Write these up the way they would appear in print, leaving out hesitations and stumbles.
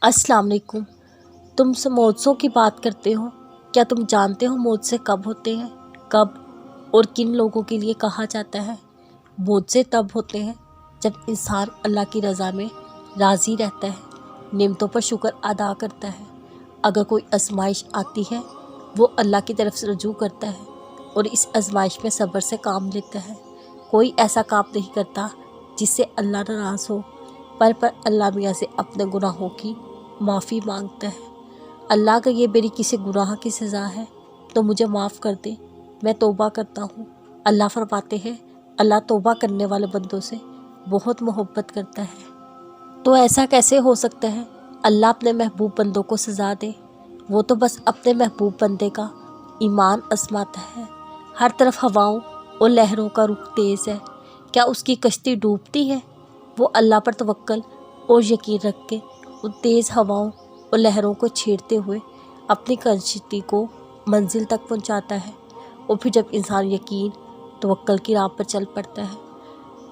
अस्सलाम वालेकुम। तुम से मौजों की बात करते हो। क्या तुम जानते हो मौजे कब होते हैं, कब और किन लोगों के लिए कहा जाता है? मौजे तब होते हैं जब इंसान अल्लाह की रज़ा में राज़ी रहता है, नेमतों पर शुक्र अदा करता है। अगर कोई आजमाइश आती है वो अल्लाह की तरफ से रजू करता है और इस आजमाइश में सब्र से काम लेता है। कोई ऐसा काम नहीं करता जिससे अल्लाह नाराज़ हो, पर अल्लाह मियाँ से अपने गुनाहों की माफ़ी मांगता है। अल्लाह अगर ये मेरी किसी गुनाह की सज़ा है तो मुझे माफ़ कर दे, मैं तौबा करता हूँ। अल्लाह फरमाते हैं अल्लाह तौबा करने वाले बंदों से बहुत मोहब्बत करता है। तो ऐसा कैसे हो सकता है अल्लाह अपने महबूब बंदों को सज़ा दे? वो तो बस अपने महबूब बंदे का ईमान आजमाता है। हर तरफ हवाओं और लहरों का रुख तेज़ है, क्या उसकी कश्ती डूबती है? वो अल्लाह पर तवक्ल और यकीन रख के उन तेज़ हवाओं और लहरों को छेड़ते हुए अपनी कश्ती को मंजिल तक पहुंचाता है। और फिर जब इंसान यकीन तवक्ल की राह पर चल पड़ता है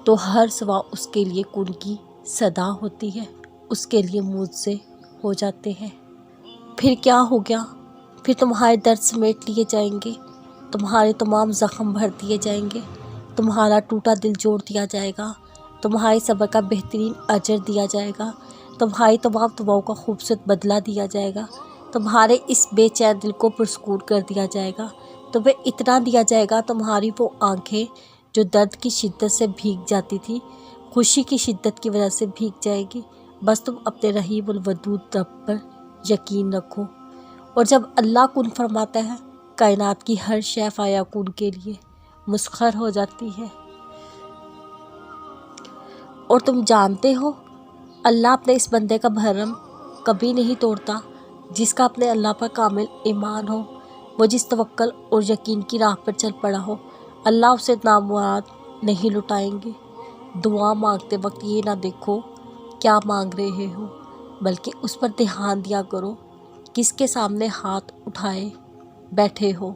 तो हर सवा उसके लिए कुन की सदा होती है, उसके लिए मुझसे हो जाते हैं। फिर क्या हो गया? फिर तुम्हारे दर्द समेट लिए जाएंगे, तुम्हारे तमाम ज़ख्म भर दिए जाएंगे, तुम्हारा टूटा दिल जोड़ दिया जाएगा, तुम्हारे सब्र का बेहतरीन अजर दिया जाएगा, तुम्हारी तमाम दुआओं का खूबसूरत बदला दिया जाएगा, तुम्हारे इस बेचैन दिल को पुरस्कून कर दिया जाएगा। तुम्हें इतना दिया जाएगा, तुम्हारी वो आंखें जो दर्द की शिद्दत से भीग जाती थी खुशी की शिद्दत की वजह से भीग जाएगी। बस तुम अपने रहीम उल वदूद रब पर यकीन रखो। और जब अल्लाह कुन फरमाता है कायनात की हर शय फाया कुन के लिए मुस्खर हो जाती है। और तुम जानते हो अल्लाह अपने इस बंदे का भरम कभी नहीं तोड़ता जिसका अपने अल्लाह पर कामिल ईमान हो। वो जिस तवक्ल और यकीन की राह पर चल पड़ा हो, अल्लाह उसे नामुराद नहीं लुटाएंगे। दुआ मांगते वक्त ये ना देखो क्या मांग रहे हो, बल्कि उस पर ध्यान दिया करो किसके सामने हाथ उठाए बैठे हो,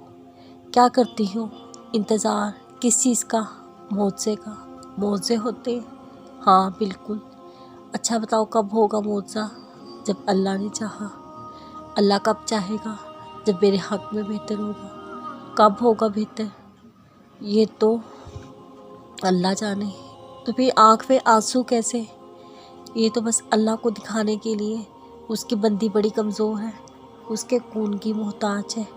क्या करती हो, इंतज़ार किस चीज़ का? मौजे का। मौजे होते हाँ बिल्कुल। अच्छा बताओ कब होगा मौजा? जब अल्लाह ने चाहा। अल्लाह कब चाहेगा? जब मेरे हक़ में बेहतर होगा। कब होगा बेहतर ये तो अल्लाह जाने। तो फिर आँख में आंसू कैसे? ये तो बस अल्लाह को दिखाने के लिए। उसकी बंदी बड़ी कमज़ोर है, उसके खून की मोहताज है।